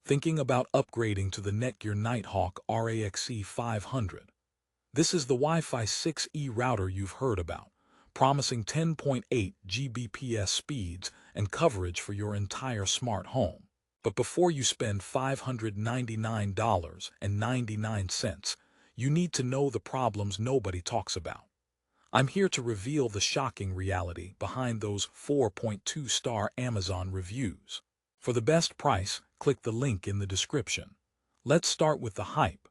Thinking about upgrading to the Netgear Nighthawk RAXE500. This is the Wi-Fi 6E router you've heard about, promising 10.8 Gbps speeds and coverage for your entire smart home. But before you spend $599.99, you need to know the problems nobody talks about. I'm here to reveal the shocking reality behind those 4.2-star Amazon reviews. For the best price, click the link in the description. Let's start with the hype.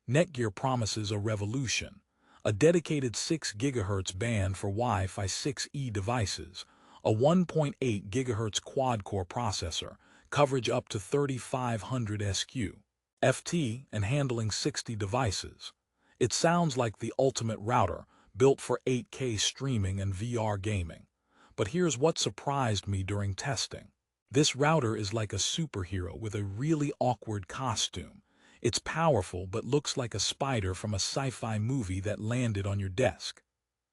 Netgear promises a revolution, a dedicated 6 GHz band for Wi-Fi 6E devices, a 1.8 GHz quad-core processor, coverage up to 3500 SQ, FT, and handling 60 devices. It sounds like the ultimate router, built for 8K streaming and VR gaming. But here's what surprised me during testing. This router is like a superhero with a really awkward costume. It's powerful but looks like a spider from a sci-fi movie that landed on your desk.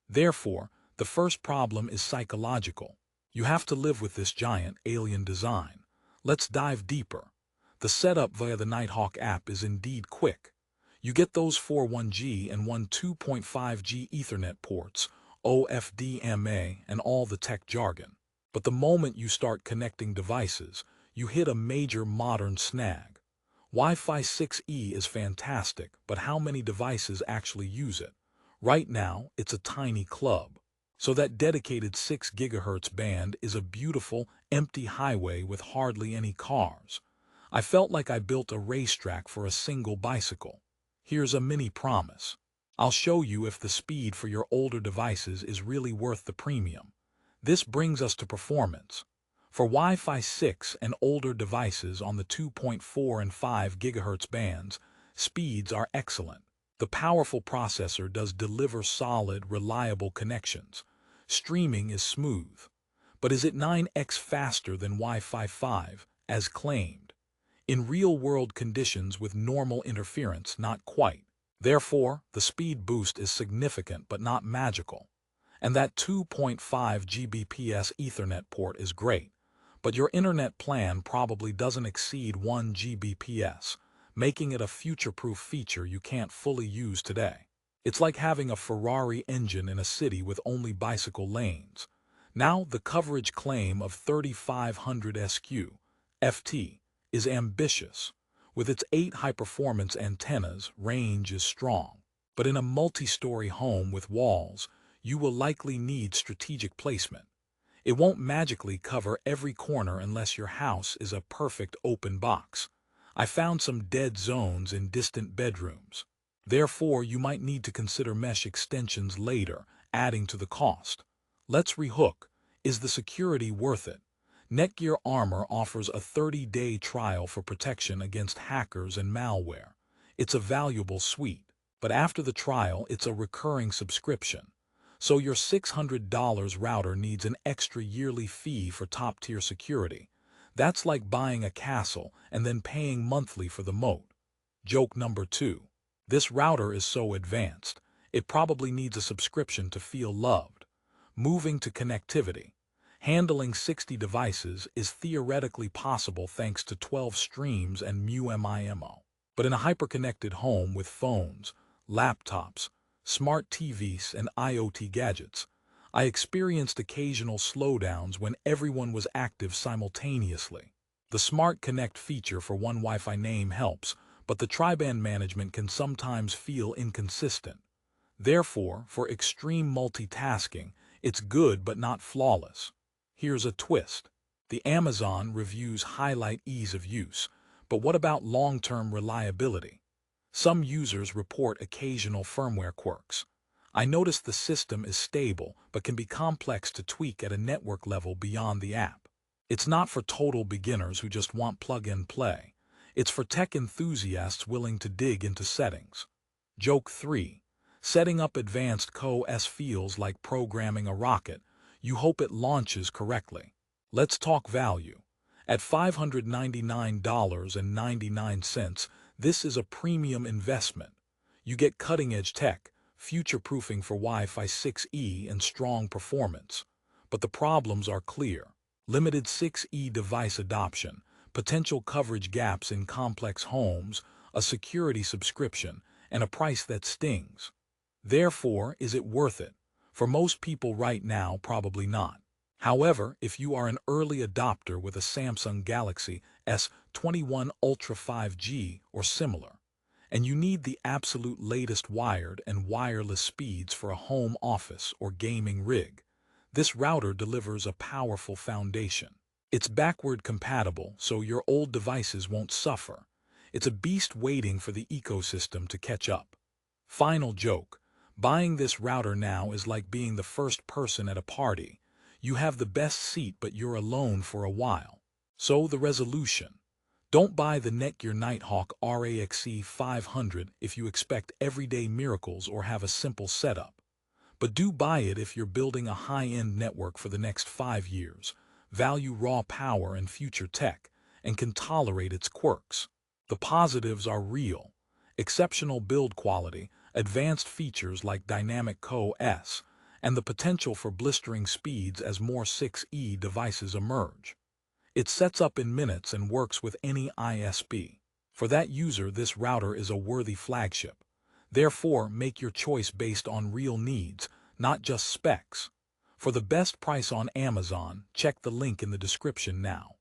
Therefore, the first problem is psychological. You have to live with this giant alien design. Let's dive deeper. The setup via the Nighthawk app is indeed quick. You get those 4 1G and 1 2.5G Ethernet ports, OFDMA, and all the tech jargon. But the moment you start connecting devices, you hit a major modern snag. Wi-Fi 6E is fantastic, but how many devices actually use it? Right now, it's a tiny club. So that dedicated 6 GHz band is a beautiful, empty highway with hardly any cars. I felt like I built a racetrack for a single bicycle. Here's a mini promise. I'll show you if the speed for your older devices is really worth the premium. This brings us to performance. For Wi-Fi 6 and older devices on the 2.4 and 5 GHz bands, speeds are excellent. The powerful processor does deliver solid, reliable connections. Streaming is smooth. But is it 9x faster than Wi-Fi 5, as claimed? In real-world conditions with normal interference, not quite. Therefore, the speed boost is significant but not magical. And that 2.5 Gbps Ethernet port is great, but your internet plan probably doesn't exceed 1 Gbps, making it a future-proof feature you can't fully use today. It's like having a Ferrari engine in a city with only bicycle lanes. Now, the coverage claim of 3500 SQ, FT, is ambitious. With its 8 high-performance antennas, range is strong. But in a multi-story home with walls, you will likely need strategic placement. It won't magically cover every corner unless your house is a perfect open box. I found some dead zones in distant bedrooms. Therefore, you might need to consider mesh extensions later, adding to the cost. Let's rehook. Is the security worth it? Netgear Armor offers a 30-day trial for protection against hackers and malware. It's a valuable suite, but after the trial, it's a recurring subscription. So your $600 router needs an extra yearly fee for top-tier security. That's like buying a castle and then paying monthly for the moat. Joke number 2. This router is so advanced, it probably needs a subscription to feel loved. Moving to connectivity. Handling 60 devices is theoretically possible thanks to 12 streams and MU-MIMO. But in a hyper-connected home with phones, laptops, smart TVs, and IoT gadgets, I experienced occasional slowdowns when everyone was active simultaneously. The Smart Connect feature for one Wi-Fi name helps, but the tri-band management can sometimes feel inconsistent. Therefore, for extreme multitasking, it's good but not flawless. Here's a twist. The Amazon reviews highlight ease of use, but what about long-term reliability? Some users report occasional firmware quirks. I noticed the system is stable but can be complex to tweak at a network level beyond the app. It's not for total beginners who just want plug-and-play. It's for tech enthusiasts willing to dig into settings. Joke 3. Setting up advanced CoS feels like programming a rocket. You hope it launches correctly. Let's talk value. At $599.99, this is a premium investment. You get cutting-edge tech, future-proofing for Wi-Fi 6E, and strong performance. But the problems are clear. Limited 6E device adoption, potential coverage gaps in complex homes, a security subscription, and a price that stings. Therefore, is it worth it? For most people right now, probably not. However, if you are an early adopter with a Samsung Galaxy S21 Ultra 5G or similar, and you need the absolute latest wired and wireless speeds for a home office or gaming rig, this router delivers a powerful foundation. It's backward compatible, so your old devices won't suffer. It's a beast waiting for the ecosystem to catch up. Final joke. Buying this router now is like being the first person at a party. You have the best seat, but you're alone for a while. So the resolution. Don't buy the Netgear Nighthawk RAXE500 if you expect everyday miracles or have a simple setup. But do buy it if you're building a high-end network for the next 5 years, value raw power and future tech, and can tolerate its quirks. The positives are real. Exceptional build quality, advanced features like Dynamic Co-S, and the potential for blistering speeds as more 6E devices emerge. It sets up in minutes and works with any ISP. For that user, this router is a worthy flagship. Therefore, make your choice based on real needs, not just specs. For the best price on Amazon, check the link in the description now.